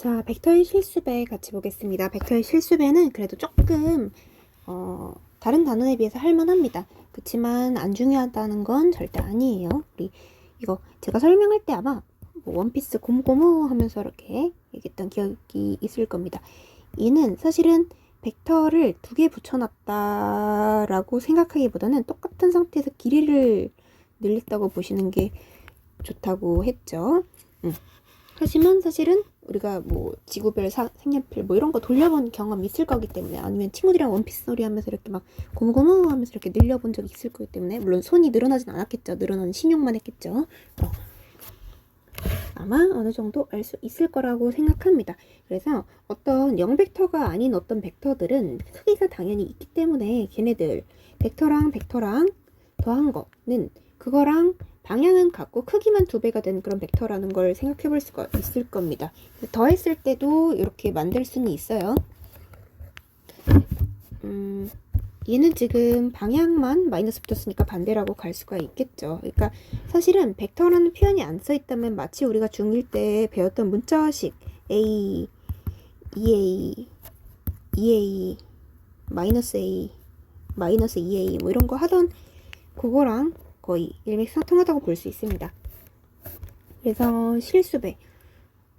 자, 벡터의 실수배 같이 보겠습니다. 벡터의 실수배는 그래도 조금 다른 단원에 비해서 할만합니다. 그렇지만 안 중요하다는 건 절대 아니에요. 우리 이거 제가 설명할 때 아마 뭐 원피스 고무고무 하면서 이렇게 얘기했던 기억이 있을 겁니다. 얘는 사실은 벡터를 두 개 붙여놨다라고 생각하기보다는 똑같은 상태에서 길이를 늘렸다고 보시는 게 좋다고 했죠. 하지만 사실은 우리가 뭐 지구별 색연필 뭐 이런 거 돌려본 경험 있을 거기 때문에, 아니면 친구들이랑 원피스 놀이 하면서 이렇게 막 고무고무 하면서 이렇게 늘려본 적 있을 거기 때문에, 물론 손이 늘어나진 않았겠죠. 늘어나는 신용만 했겠죠. 아마 어느 정도 알 수 있을 거라고 생각합니다. 그래서 어떤 0벡터가 아닌 어떤 벡터들은 크기가 당연히 있기 때문에 걔네들 벡터랑 더한 거는 그거랑 방향은 같고 크기만 2배가 된 그런 벡터라는 걸 생각해 볼 수가 있을 겁니다. 더했을 때도 이렇게 만들 수는 있어요. 얘는 지금 방향만 마이너스 붙었으니까 반대라고 갈 수가 있겠죠. 그러니까 사실은 벡터라는 표현이 안 써 있다면 마치 우리가 중1 때 배웠던 문자식 A, 2A, 2A, 마이너스 A, 마이너스 2A 뭐 이런 거 하던 그거랑 거의 일맥상통하다고 볼 수 있습니다. 그래서 실수배,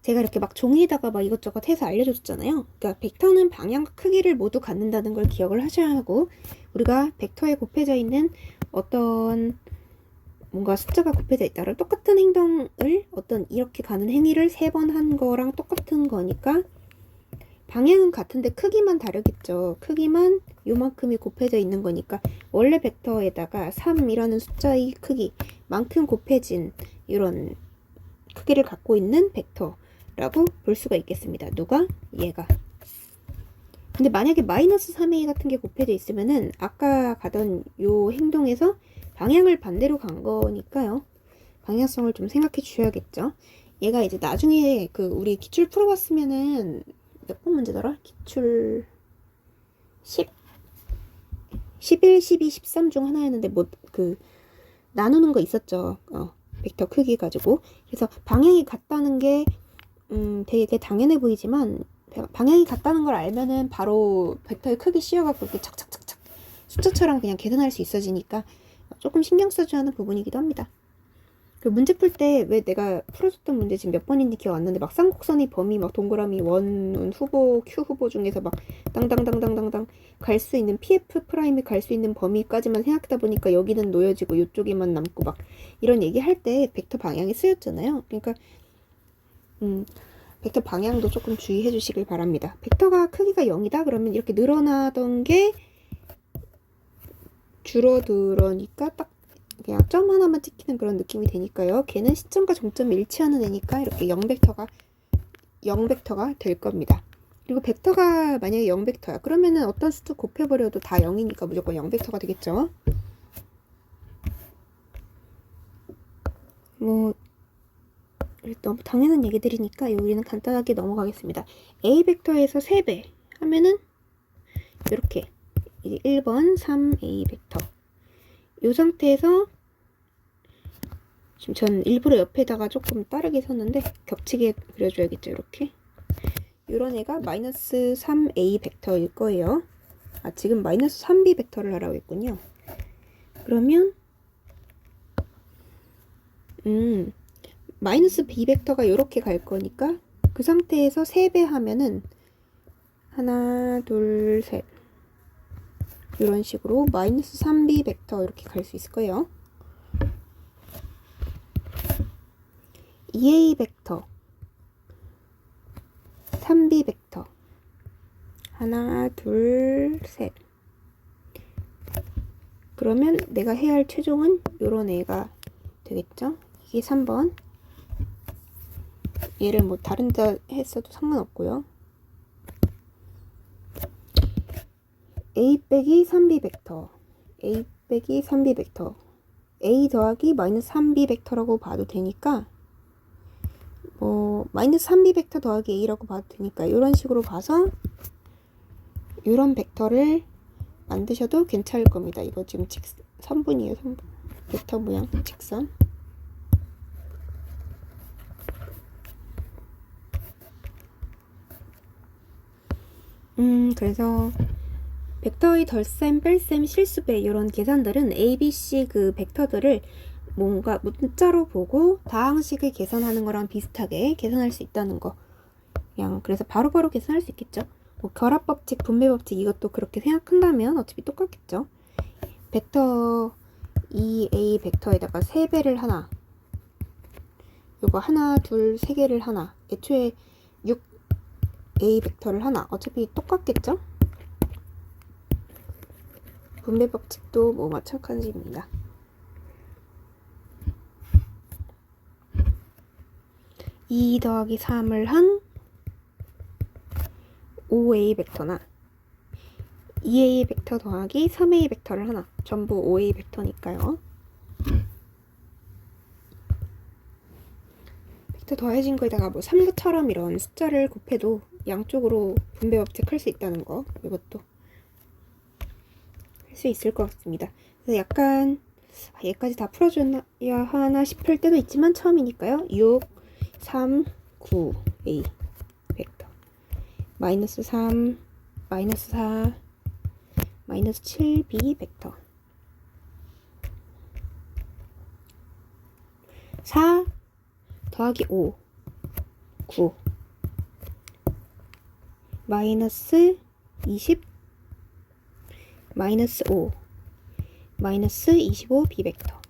제가 이렇게 막 종이에다가 막 이것저것 해서 알려줬잖아요. 그러니까 벡터는 방향과 크기를 모두 갖는다는 걸 기억을 하셔야 하고, 우리가 벡터에 곱해져 있는 어떤 뭔가 숫자가 곱해져 있다를 똑같은 행동을 어떤 이렇게 가는 행위를 3번 한 거랑 똑같은 거니까 방향은 같은데 크기만 다르겠죠. 크기만 요만큼이 곱해져 있는 거니까 원래 벡터에다가 3이라는 숫자의 크기만큼 곱해진 이런 크기를 갖고 있는 벡터라고 볼 수가 있겠습니다. 누가? 얘가. 근데 만약에 마이너스 3a 같은 게 곱해져 있으면은 아까 가던 요 행동에서 방향을 반대로 간 거니까요. 방향성을 좀 생각해 주셔야겠죠. 얘가 이제 나중에 그 우리 기출 풀어봤으면은 몇 번 문제더라? 기출 10, 11, 12, 13 중 하나였는데 뭐 그 나누는 거 있었죠. 벡터 크기 가지고. 그래서 방향이 같다는 게 되게 당연해 보이지만, 방향이 같다는 걸 알면은 바로 벡터의 크기 씌워갖고 이렇게 착착착착 숫자처럼 그냥 계산할 수 있어지니까 조금 신경 써줘야 하는 부분이기도 합니다. 그 문제 풀 때 왜 내가 풀어줬던 문제 지금 몇 번인지 기억 안 나는데, 막 쌍곡선의 범위 막 동그라미 원 후보 q 후보 중에서 막 땅땅땅땅땅땅 갈 수 있는 pf 프라임이 갈 수 있는 범위까지만 생각하다 보니까 여기는 놓여지고 이쪽에만 남고 막 이런 얘기 할 때 벡터 방향이 쓰였잖아요. 그러니까 벡터 방향도 조금 주의해 주시길 바랍니다. 벡터가 크기가 0이다 그러면 이렇게 늘어나던 게 줄어들으니까 딱 그냥 점 하나만 찍히는 그런 느낌이 되니까요. 걔는 시점과 종점이 일치하는 애니까 이렇게 0벡터가 될 겁니다. 그리고 벡터가 만약에 0벡터야 그러면은 어떤 숫자 곱해버려도 다 0이니까 무조건 0벡터가 되겠죠. 뭐 너무 당연한 얘기들이니까 우리는 간단하게 넘어가겠습니다. A 벡터에서 3배 하면은 이렇게 1번 3A 벡터, 이 상태에서 지금 전 일부러 옆에다가 조금 다르게 섰는데 겹치게 그려줘야겠죠. 이렇게 이런 애가 마이너스 3A 벡터일 거예요. 지금 마이너스 3B 벡터를 하라고 했군요. 그러면 마이너스 B 벡터가 이렇게 갈 거니까 그 상태에서 3배 하면은 하나 둘 셋 이런 식으로 마이너스 3B 벡터 이렇게 갈 수 있을 거예요. 2A 벡터, 3B 벡터, 하나 둘 셋. 그러면 내가 해야 할 최종은 요런 애가 되겠죠. 이게 3번. 얘를 뭐 다른 데 했어도 상관없고요. A 빼기 3B 벡터, A 빼기 3B 벡터, A 더하기 마이너스 3B 벡터라고 봐도 되니까, 마이너스 3B 벡터 더하기 A라고 봐도 되니까 이런 식으로 봐서 이런 벡터를 만드셔도 괜찮을 겁니다. 이거 지금 3분이에요. 3분. 벡터 모양 직선. 그래서 벡터의 덜셈, 뺄셈, 실수배 이런 계산들은 ABC 그 벡터들을 뭔가 문자로 보고 다항식을 계산하는 거랑 비슷하게 계산할 수 있다는 거. 그냥 그래서 바로바로 계산할 수 있겠죠. 뭐 결합법칙, 분배법칙 이것도 그렇게 생각한다면 어차피 똑같겠죠. 벡터 2A 벡터에다가 3배를 하나, 요거 하나, 둘, 3개를 하나, 애초에 6A 벡터를 하나, 어차피 똑같겠죠? 분배법칙도 뭐 마찬가지입니다. 2 더하기 3을 한 5A 벡터나 2A 벡터 더하기 3A 벡터를 하나, 전부 5A 벡터니까요. 벡터 더해진 거에다가 뭐 3구처럼 이런 숫자를 곱해도 양쪽으로 분배법칙 할 수 있다는 거, 이것도 할 수 있을 것 같습니다. 그래서 약간 얘까지 다 풀어줘야 하나 싶을 때도 있지만 처음이니까요. 6, 3, 9, A 벡터 마이너스 3, 마이너스 4, 마이너스 7, B 벡터 4 더하기 5, 9 마이너스 20, 마이너스 5, 마이너스 25 B 벡터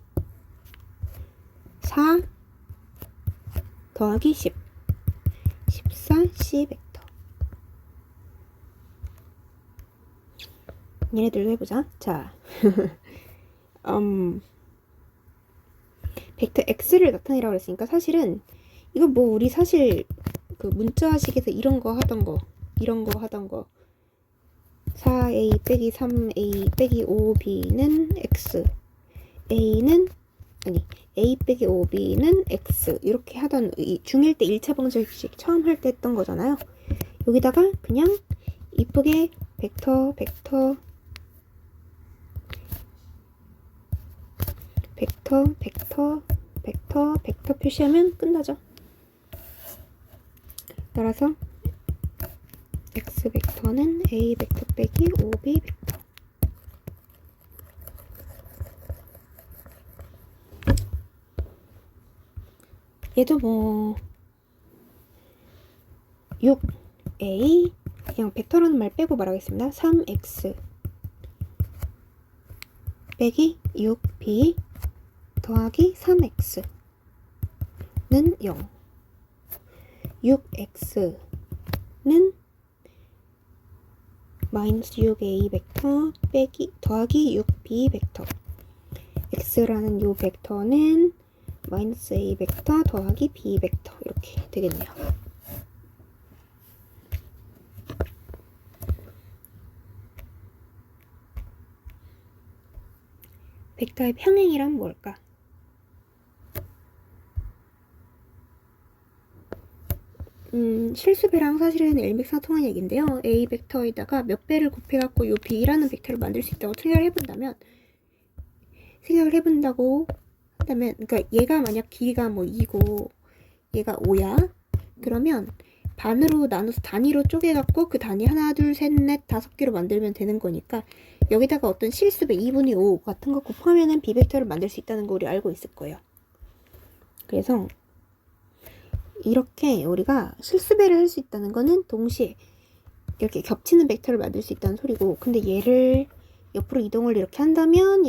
4 더하기 10, 14 C 벡터. 얘네들도 해보자. 자, 벡터 X를 나타내라고 그랬으니까 사실은 이거 뭐 우리 사실 그 문자식에서 이런 거 하던 거 4A 빼기 3A 빼기 5B는 X, A는 아니 A 빼기 5B는 X 이렇게 하던 중1 때 1차 방정식 처음 할 때 했던 거잖아요. 여기다가 그냥 이쁘게 벡터 표시하면 끝나죠. 따라서 X 벡터는 A 벡터 빼기 5B 벡터. 얘도 뭐 6A 그냥 벡터라는 말 빼고 말하겠습니다. 3X 빼기 6B 더하기 3X는 0. 6X는 마이너스 6A 벡터 빼기 더하기 6B 벡터. X라는 요 벡터는 마이너스 A 벡터 더하기 B 벡터 이렇게 되겠네요. 벡터의 평행이란 뭘까? 실수배랑 사실은 일맥상통한 얘기인데요. A 벡터에다가 몇 배를 곱해갖고 요 B라는 벡터를 만들 수 있다고 생각을 해본다고 한다면, 그러니까 얘가 만약 길이가 뭐 2고 얘가 5야. 그러면 반으로 나눠서 단위로 쪼개갖고 그 단위 하나, 둘, 셋, 넷, 5개로 만들면 되는 거니까 여기다가 어떤 실수배 2분의 5 같은 거 곱하면은 B 벡터를 만들 수 있다는 거 우리 알고 있을 거예요. 그래서 이렇게 우리가 실수배를 할 수 있다는 거는 동시에 이렇게 겹치는 벡터를 만들 수 있다는 소리고, 근데 얘를 옆으로 이동을 이렇게 한다면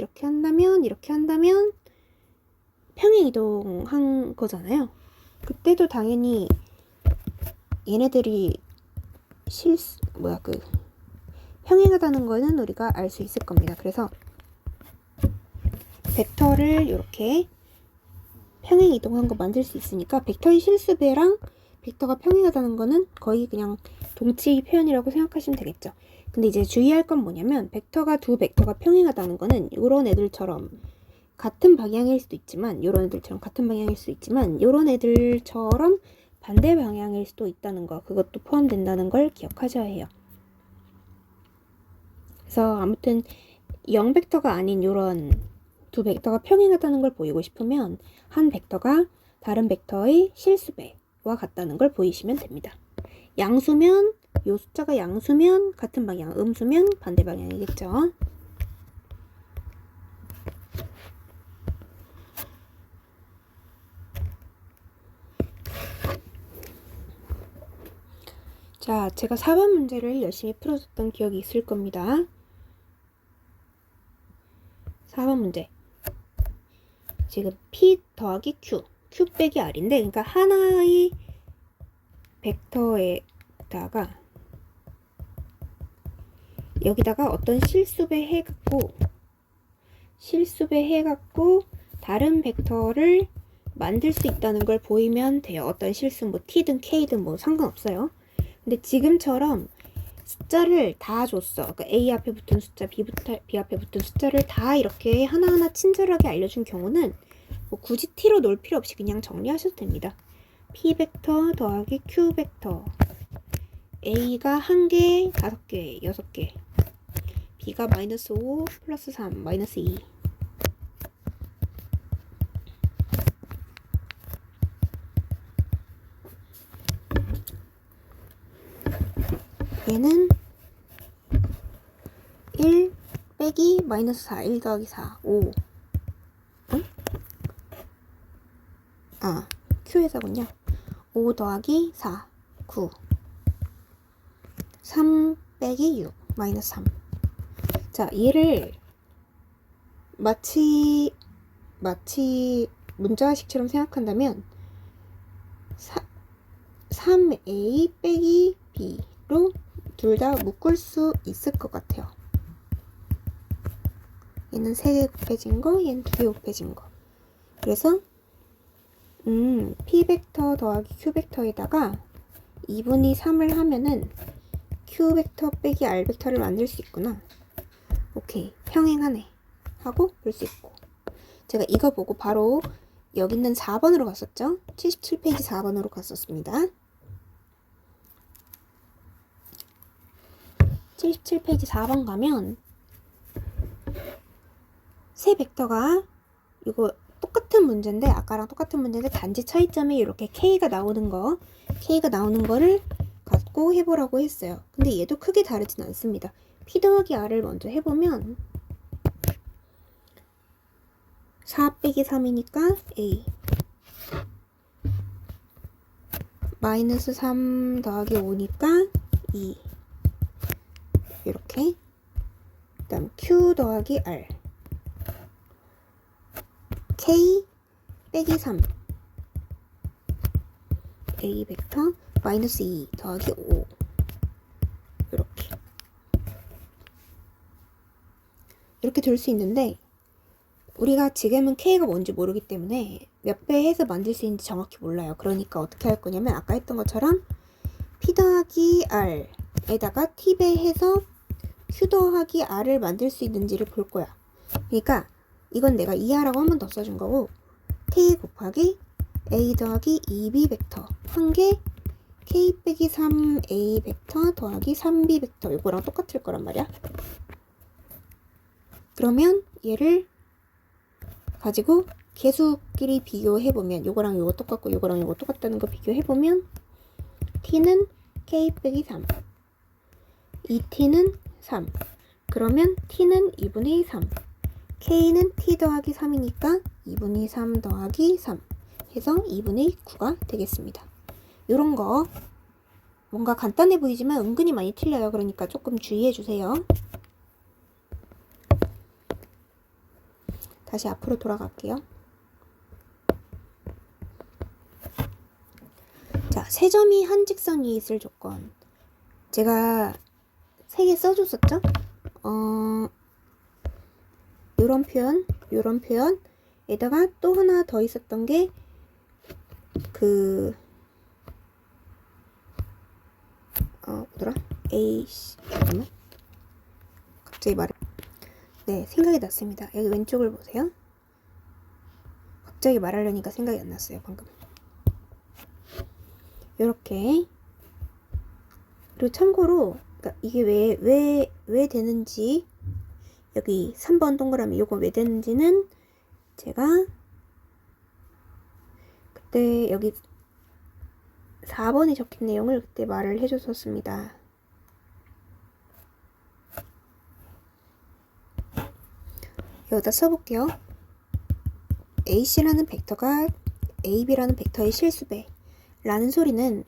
평행 이동한 거잖아요. 그때도 당연히 얘네들이 평행하다는 거는 우리가 알 수 있을 겁니다. 그래서 벡터를 이렇게 평행 이동한 거 만들 수 있으니까 벡터의 실수배랑 벡터가 평행하다는 거는 거의 그냥 동치 표현이라고 생각하시면 되겠죠. 근데 이제 주의할 건 뭐냐면 두 벡터가 평행하다는 거는 요런 애들처럼 같은 방향일 수도 있지만 요런 애들처럼 반대 방향일 수도 있다는 거, 그것도 포함된다는 걸 기억하셔야 해요. 그래서 아무튼 0벡터가 아닌 요런 두 벡터가 평행하다는 걸 보이고 싶으면 한 벡터가 다른 벡터의 실수배와 같다는 걸 보이시면 됩니다. 양수면 요 숫자가 양수면 같은 방향, 음수면 반대 방향이겠죠. 자, 제가 4번 문제를 열심히 풀어줬던 기억이 있을 겁니다. 4번 문제. 지금 P 더하기 Q, Q 빼기 R인데, 그러니까 하나의 벡터에다가 여기다가 어떤 실수배해갖고 다른 벡터를 만들 수 있다는 걸 보이면 돼요. 어떤 실수, 뭐 T든 K든 뭐 상관없어요. 근데 지금처럼 숫자를 다 줬어. 그러니까 A 앞에 붙은 숫자, B 앞에 붙은 숫자를 다 이렇게 하나하나 친절하게 알려준 경우는 뭐 굳이 T로 놓을 필요 없이 그냥 정리하셔도 됩니다. P 벡터 더하기 Q 벡터. A가 1개, 5개, 6개. B가 마이너스 5 플러스 3, 마이너스 2. 얘는 1 빼기 마이너스 4, 1 더하기 4, 5. 응? 아, Q에서군요. 5 더하기 4, 9. 3 빼기 6, 마이너스 3. 자, 얘를 마치 문자식처럼 생각한다면 3A 빼기 B로 둘 다 묶을 수 있을 것 같아요. 얘는 3개 곱해진 거, 얘는 2개 곱해진 거. 그래서 P 벡터 더하기 Q 벡터에다가 2분의 3을 하면은 Q 벡터 빼기 R 벡터를 만들 수 있구나. 오케이, 평행하네 하고 볼 수 있고. 제가 이거 보고 바로 여기 있는 4번으로 갔었죠. 77페이지 4번으로 갔었습니다. 77페이지 4번 가면 세 벡터가 이거 똑같은 문제인데, 아까랑 똑같은 문제인데 단지 차이점이 이렇게 K가 나오는 거를 갖고 해보라고 했어요. 근데 얘도 크게 다르진 않습니다. P 더하기 R을 먼저 해보면 4 빼기 3이니까 A, 마이너스 3 더하기 5니까 2, 이렇게. 그 다음 Q 더하기 R, K 빼기 3, A 벡터 마이너스 2 더하기 5, 이렇게 될 수 있는데, 우리가 지금은 K가 뭔지 모르기 때문에 몇 배 해서 만들 수 있는지 정확히 몰라요. 그러니까 어떻게 할 거냐면 아까 했던 것처럼 P 더하기 R에다가 T 배해서 Q 더하기 R을 만들 수 있는지를 볼 거야. 그러니까 이건 내가 이하라고 한 번 더 써준 거고, K 곱하기 A 더하기 2B 벡터 1개 K 빼기 3A 벡터 더하기 3B 벡터, 이거랑 똑같을 거란 말이야. 그러면 얘를 가지고 개수끼리 비교해보면, 요거랑 요거 똑같고 요거랑 요거 똑같다는 거 비교해보면 T는 K 빼기 3, 2T는 3, 그러면 T는 2분의 3, K는 T 더하기 3이니까 2분의 3 더하기 3 해서 2분의 9가 되겠습니다. 요런 거 뭔가 간단해 보이지만 은근히 많이 틀려요. 그러니까 조금 주의해주세요. 다시 앞으로 돌아갈게요. 자, 세 점이 한 직선 위에 있을 조건. 제가 3개 써줬었죠? 요런 표현에다가 또 하나 더 있었던 게 뭐더라? 잠깐만. 갑자기 네, 생각이 났습니다. 여기 왼쪽을 보세요. 갑자기 말하려니까 생각이 안 났어요, 방금. 요렇게. 그리고 참고로, 그러니까 이게 왜 되는지, 여기 3번 동그라미 요거 왜 되는지는 제가 그때 여기 4번에 적힌 내용을 그때 말을 해줬었습니다. 여기다 써볼게요. AC라는 벡터가 AB라는 벡터의 실수배 라는 소리는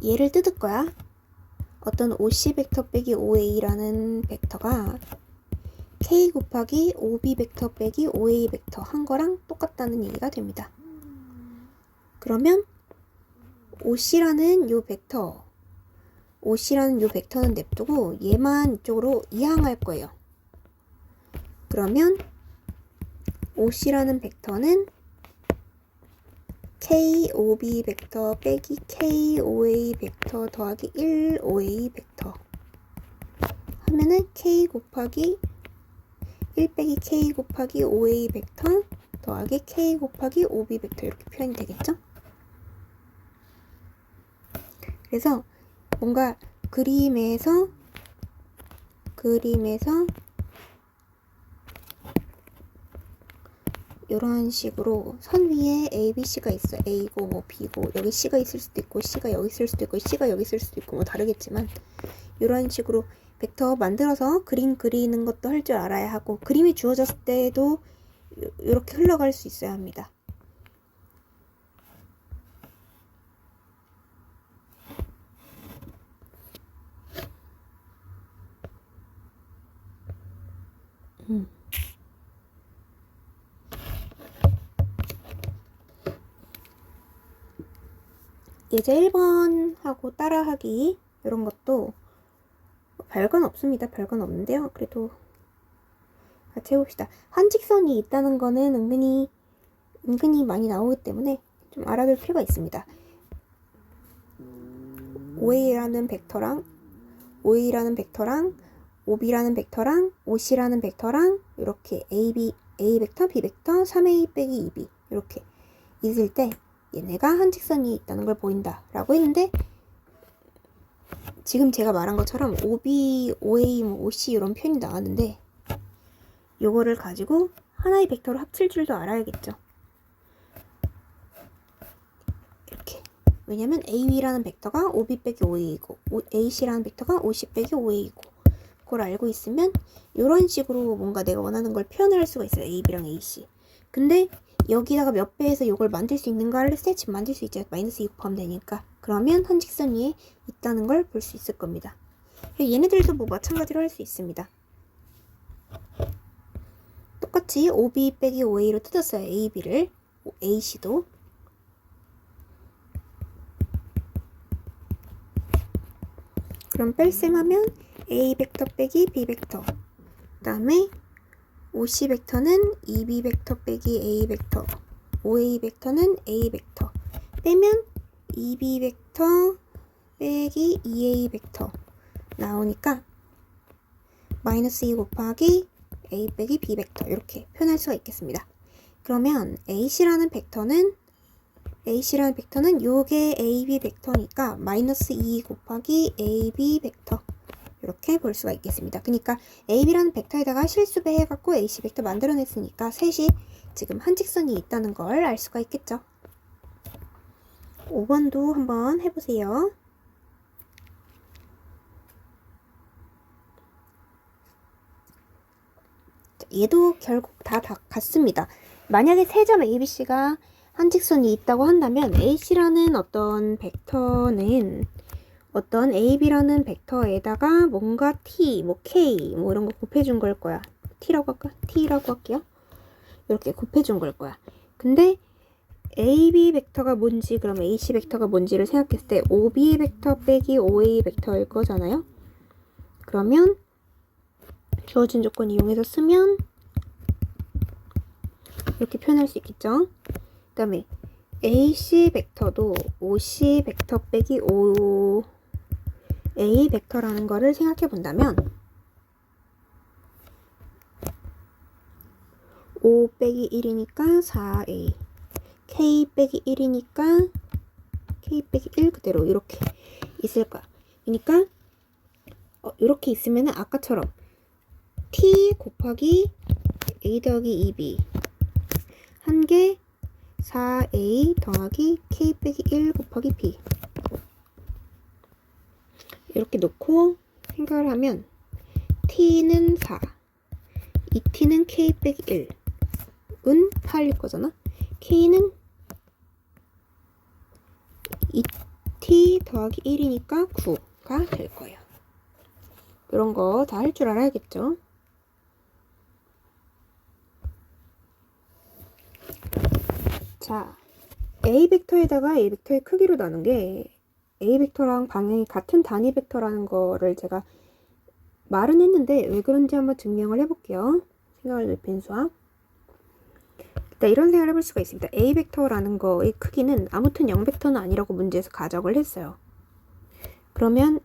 얘를 뜯을 거야. 어떤 OC 벡터 빼기 OA라는 벡터가 K 곱하기 OB 벡터 빼기 OA 벡터 한 거랑 똑같다는 얘기가 됩니다. 그러면 OC라는 요 벡터는 냅두고 얘만 이쪽으로 이항할 거예요. 그러면 OC라는 벡터는 KOB 벡터 빼기 KOA 벡터 더하기 1OA 벡터 하면은 K 곱하기 1 빼기 K 곱하기 OA 벡터 더하기 K 곱하기 OB 벡터 이렇게 표현이 되겠죠? 그래서 뭔가 그림에서 이런 식으로 선 위에 A, B, C가 있어. A고 뭐 B고 여기 C가 있을 수도 있고 C가 여기 있을 수도 있고 C가 여기 있을 수도 있고 뭐 다르겠지만 이런 식으로 벡터 만들어서 그림 그리는 것도 할 줄 알아야 하고 그림이 주어졌을 때도 이렇게 흘러갈 수 있어야 합니다. 예제 1번하고 따라하기 이런 것도 별건 없습니다. 별건 없는데요. 그래도 같이 해봅시다. 한 직선이 있다는 거는 은근히 많이 나오기 때문에 좀 알아둘 필요가 있습니다. OA라는 벡터랑 OB라는 벡터랑 OC라는 벡터랑 이렇게 A 벡터, B 벡터, 3A 빼기 2B 이렇게 있을 때 얘네가 한 직선이 있다는 걸 보인다 라고 했는데 지금 제가 말한 것처럼 OB, OA, OC 이런 표현이 나왔는데 요거를 가지고 하나의 벡터로 합칠 줄도 알아야겠죠. 이렇게. 왜냐면 AB라는 벡터가 OB 빼기 OA이고 AC라는 벡터가 OC 빼기 OA이고 그걸 알고 있으면 이런 식으로 뭔가 내가 원하는 걸 표현할 수가 있어요. AB랑 AC. 근데 여기다가 몇 배에서 이걸 만들 수 있는가를 지금 만들 수 있죠. 마이너스 2 곱하면 되니까. 그러면 한 직선 위에 있다는 걸 볼 수 있을 겁니다. 얘네들도 뭐 마찬가지로 할 수 있습니다. 똑같이 OB 빼기 OA로 뜯었어요. AB를. AC도. 그럼 뺄셈하면 A 벡터 빼기 B 벡터. 그 다음에 OC 벡터는 2B 벡터 빼기 A 벡터, OA 벡터는 A 벡터 빼면 2B 벡터 빼기 2A 벡터 나오니까 마이너스 2 곱하기 A 빼기 B 벡터 이렇게 표현할 수가 있겠습니다. 그러면 AC라는 벡터는 요게 AB 벡터니까 마이너스 2 곱하기 AB 벡터 이렇게 볼 수가 있겠습니다. 그러니까 AB라는 벡터에다가 실수배 해갖고 AC 벡터 만들어냈으니까 셋이 지금 한 직선이 있다는 걸 알 수가 있겠죠. 5번도 한번 해보세요. 얘도 결국 다 같습니다. 만약에 세 점 ABC가 한 직선이 있다고 한다면 AC라는 어떤 벡터는 어떤 AB라는 벡터에다가 뭔가 T, 뭐 K, 뭐 이런 거 곱해준 걸 거야. T라고 할까? T라고 할게요. 이렇게 곱해준 걸 거야. 근데 AB 벡터가 뭔지, 그럼 AC 벡터가 뭔지를 생각했을 때 OB 벡터 빼기 OA 벡터일 거잖아요. 그러면 주어진 조건 이용해서 쓰면 이렇게 표현할 수 있겠죠. 그 다음에 AC 벡터도 OC 벡터 빼기 A 벡터라는 거를 생각해 본다면 5 빼기 1이니까 4A K 빼기 1이니까 K 빼기 1 그대로 이렇게 있을 거야. 그러니까 이렇게 있으면 아까처럼 T 곱하기 A 더하기 2B 한 개 4A 더하기 K 빼기 1 곱하기 B 이렇게 놓고 생각을 하면 T는 4 2t는 k 빼기 1은 8일 거잖아. k는 2t 더하기 1이니까 9가 될 거예요. 이런 거 다 할 줄 알아야겠죠. 자, A 벡터에다가 A 벡터의 크기로 나눈 게 A 벡터랑 방향이 같은 단위 벡터라는 거를 제가 말은 했는데 왜 그런지 한번 증명을 해볼게요. 생각을 넓힌 수학. 일단 이런 생각을 해볼 수가 있습니다. A 벡터라는 거의 크기는 아무튼 0벡터는 아니라고 문제에서 가정을 했어요. 그러면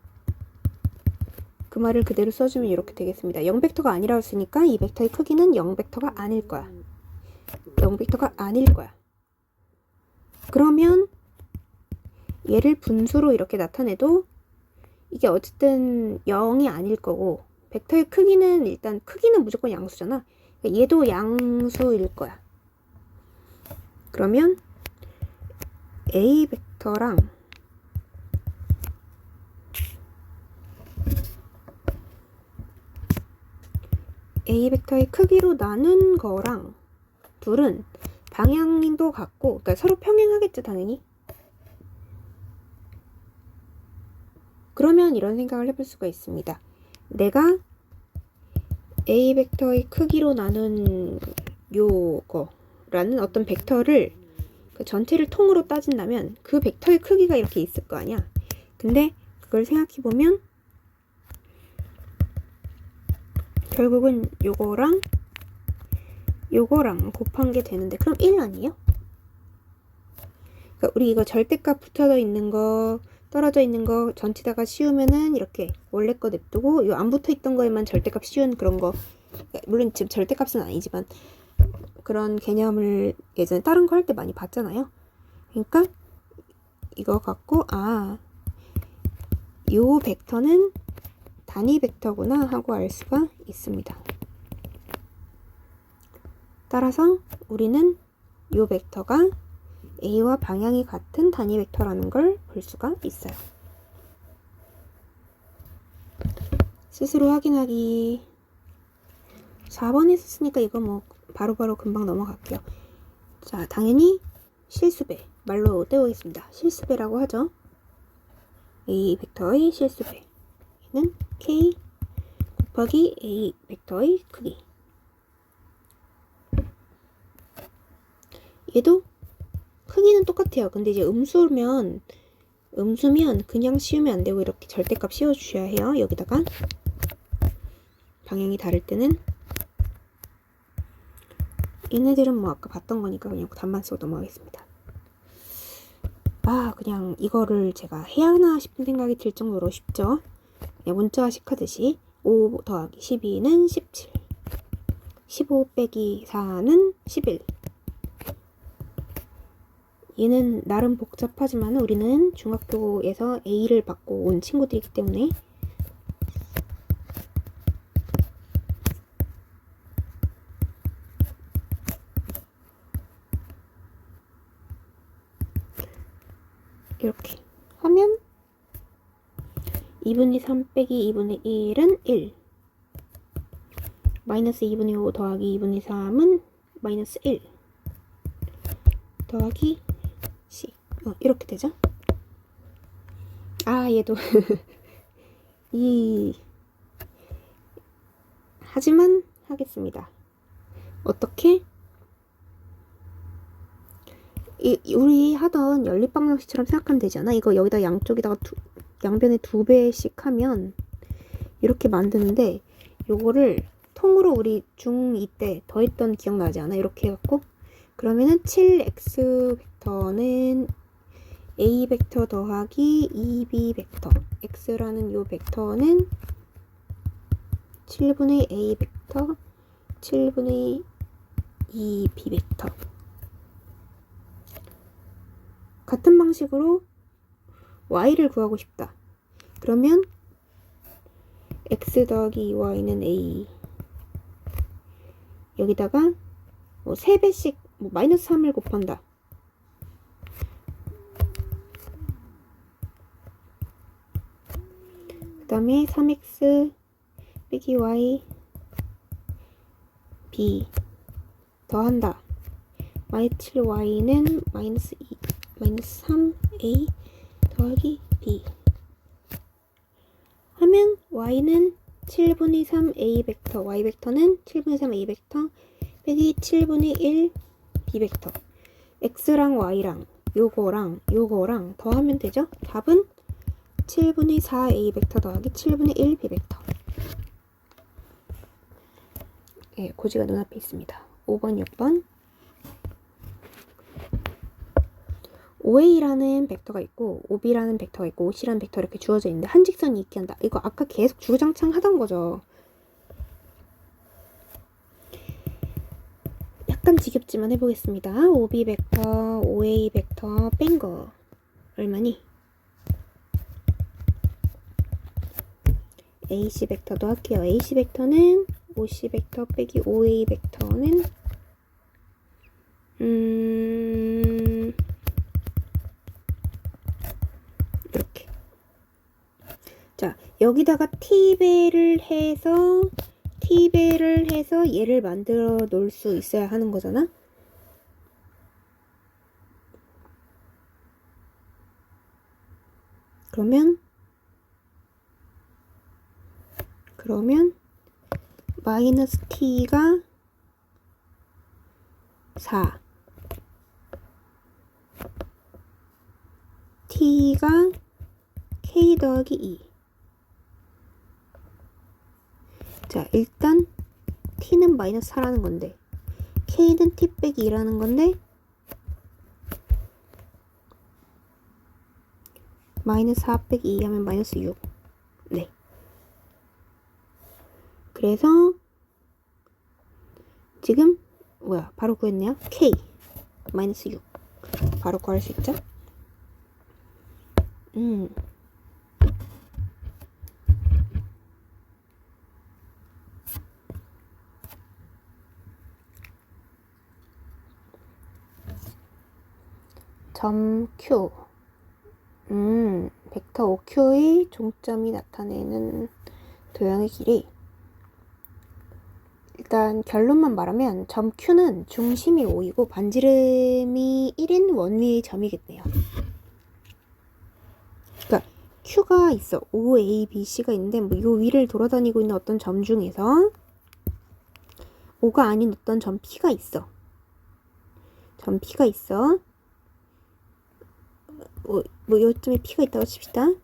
그 말을 그대로 써주면 이렇게 되겠습니다. 0벡터가 아니라고 했으니까 이 벡터의 크기는 0벡터가 아닐 거야. 0벡터가 아닐 거야. 그러면 얘를 분수로 이렇게 나타내도 이게 어쨌든 0이 아닐 거고, 벡터의 크기는 일단 크기는 무조건 양수잖아. 얘도 양수일 거야. 그러면 A 벡터랑 A 벡터의 크기로 나눈 거랑 둘은 방향도 같고, 그러니까 서로 평행하겠죠, 당연히. 그러면 이런 생각을 해볼 수가 있습니다. 내가 A 벡터의 크기로 나눈 요거라는 어떤 벡터를 그 전체를 통으로 따진다면 그 벡터의 크기가 이렇게 있을 거 아니야. 근데 그걸 생각해보면 결국은 요거랑 곱한 게 되는데, 그럼 1 아니에요? 그러니까 우리 이거 절대값 붙어져 있는 거, 떨어져 있는 거 전체다가 씌우면은 이렇게 원래 거 냅두고 요 안 붙어 있던 거에만 절대값 씌운 그런 거, 물론 지금 절대값은 아니지만 그런 개념을 예전에 다른 거 할 때 많이 봤잖아요. 그러니까 이거 갖고 요 벡터는 단위 벡터구나 하고 알 수가 있습니다. 따라서 우리는 요 벡터가 A와 방향이 같은 단위 벡터라는 걸 볼 수가 있어요. 스스로 확인하기. 4번 했었으니까 이거 뭐 바로바로 금방 넘어갈게요. 자, 당연히 실수배. 말로 때우겠습니다. 실수배라고 하죠. A 벡터의 실수배. 얘는 K 곱하기 A 벡터의 크기. 얘도 크기는 똑같아요. 근데 이제 음수면 그냥 씌우면 안 되고 이렇게 절대값 씌워주셔야 해요. 여기다가 방향이 다를 때는. 얘네들은 뭐 아까 봤던 거니까 그냥 답만 쓰고 넘어가겠습니다. 그냥 이거를 제가 해야 하나 싶은 생각이 들 정도로 쉽죠. 그냥 문자식 하듯이 5 더하기 12는 17, 15 빼기 4는 11. 얘는 나름 복잡하지만 우리는 중학교에서 A를 받고 온 친구들이기 때문에 이렇게 하면 2분의 3 빼기 2분의 1은 1, 마이너스 2분의 5 더하기 2분의 3은 마이너스 1 더하기 C. 이렇게 되죠. 얘도 하지만 하겠습니다. 어떻게? 우리 하던 연립방정식처럼 생각하면 되잖아. 이거 여기다 양쪽에다가 양변에 2배씩 하면 이렇게 만드는데, 요거를 통으로 우리 중2 때 더했던 기억나지 않아? 이렇게 해갖고 그러면은 7x 벡터는 A 벡터 더하기 2b 벡터, x라는 요 벡터는 7분의 A 벡터 7분의 2b 벡터. 같은 방식으로 y를 구하고 싶다. 그러면 x 더하기 2y는 a, 여기다가 뭐 3배씩 마이너스 3을 곱한다. 그 다음에 3x 빼기 y b 더한다. 마이너스 7y는 마이너스 2, 마이너스 3a 더하기 b 하면 y는 7분의 3a 벡터, y 벡터는 7분의 3a 벡터 빼기 7분의 1 b 벡터. x랑 y랑 요거랑 더하면 되죠? 답은 7분의 4a 벡터 더하기 7분의 1 b 벡터. 예, 고지가 눈앞에 있습니다. 5번, 6번. 5a라는 벡터가 있고 5b라는 벡터가 있고 5c라는 벡터 이렇게 주어져 있는데 한 직선이 있게 한다. 이거 아까 계속 주구장창 하던 거죠. 약간 지겹지만 해보겠습니다. 5b 벡터, 5a 벡터 뺀 거 얼마니? ac 벡터도 할게요. ac 벡터는 5c 벡터 빼기 5a 벡터는 이렇게. 자, 여기다가 t배를 해서 얘를 만들어 놓을 수 있어야 하는 거잖아. 그러면 마이너스 t가 4 t가 k 더하기 2. 자, 일단 t는 마이너스 4라는 건데 k는 t 빼기 2라는 건데 마이너스 4 빼기 2 하면 마이너스 6. 네. 그래서 지금 바로 구했네요. k 마이너스 6 바로 구할 수 있죠. 점 Q. 벡터 OQ의 종점이 나타내는 도형의 길이. 일단 결론만 말하면 점 Q는 중심이 5이고 반지름이 1인 원위의 점이겠네요. 그러니까 Q가 있어. OA, BC가 있는데 뭐 요 위를 돌아다니고 있는 어떤 점 중에서 O가 아닌 어떤 점 P가 있어. 점 P가 있어. 뭐 요쯤에 P가 있다고 칩시다.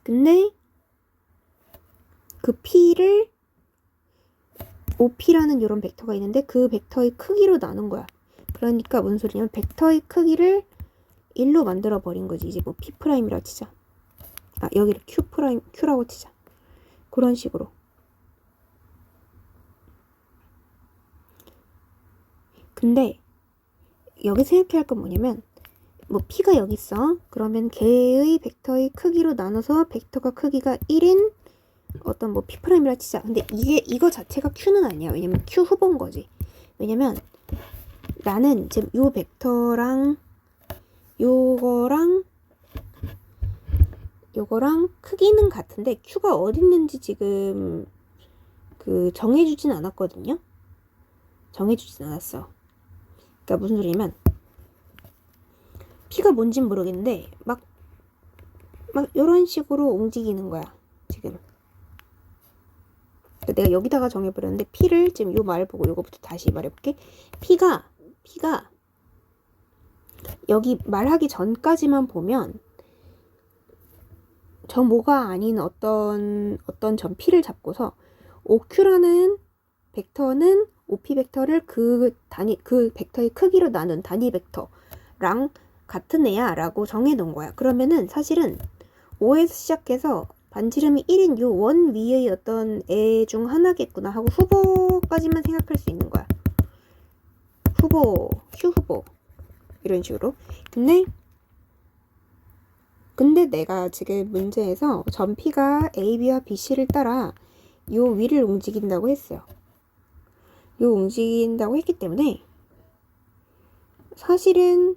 근데 그 P를 OP라는 이런 벡터가 있는데 그 벡터의 크기로 나눈 거야. 그러니까 무슨 소리냐면 벡터의 크기를 1로 만들어 버린 거지. 이제 뭐 P'이라고 치자. 여기를 Q라고 치자. 그런 식으로. 근데 여기 생각해야 할 건 뭐냐면 뭐 P가 여기 있어. 그러면 걔의 벡터의 크기로 나눠서 벡터가 크기가 1인 어떤 뭐 P'이라 치자. 근데 이거 자체가 Q는 아니야. 왜냐면 Q 후보인 거지. 왜냐면 나는 지금 요 벡터랑 요거랑 크기는 같은데 Q가 어디 있는지 지금 정해주진 않았거든요. 정해주진 않았어. 그러니까 무슨 소리냐면 P가 뭔진 모르겠는데 막 이런 식으로 움직이는 거야 지금. 그러니까 내가 여기다가 정해버렸는데 P를 지금 요 말 보고 요거부터 다시 말해볼게. P가 여기 말하기 전까지만 보면 점 5가 아닌 어떤 점 P를 잡고서 OQ라는 벡터는 OP 벡터를 그 벡터의 크기로 나눈 단위 벡터랑 같은 애야 라고 정해 놓은 거야. 그러면은 사실은 5에서 시작해서 반지름이 1인 요 원 위의 어떤 애 중 하나겠구나 하고 후보까지만 생각할 수 있는 거야. Q 후보 이런 식으로. 근데 내가 지금 문제에서 점 P가 A, B와 B, C를 따라 요 위를 움직인다고 했어요. 요 움직인다고 했기 때문에 사실은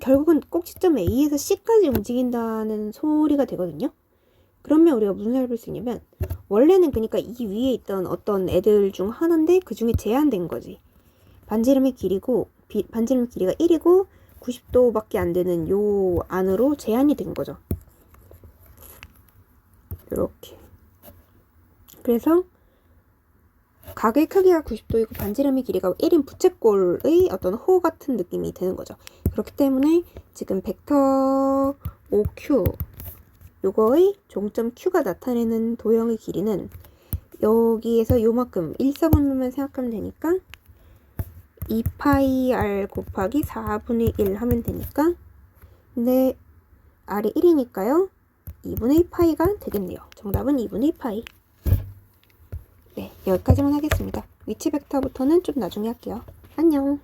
결국은 꼭지점 A에서 C까지 움직인다는 소리가 되거든요. 그러면 우리가 무슨 생각을 할 수 있냐면 원래는 그러니까 이 위에 있던 어떤 애들 중 하나인데 그 중에 제한된 거지. 반지름의 길이고 반지름 길이가 1이고 90도밖에 안 되는 요 안으로 제한이 된 거죠. 이렇게. 그래서 각의 크기가 90도이고 반지름의 길이가 1인 부채꼴의 어떤 호 같은 느낌이 드는 거죠. 그렇기 때문에 지금 벡터 OQ 요거의 종점 Q가 나타내는 도형의 길이는 여기에서 요만큼 1사분면만 생각하면 되니까 2파이 곱하기 4분의 1 하면 되니까 근데 R이 1이니까요 2분의 파이가 되겠네요. 정답은 2분의 파이. 네, 여기까지만 하겠습니다. 위치 벡터부터는 좀 나중에 할게요. 안녕.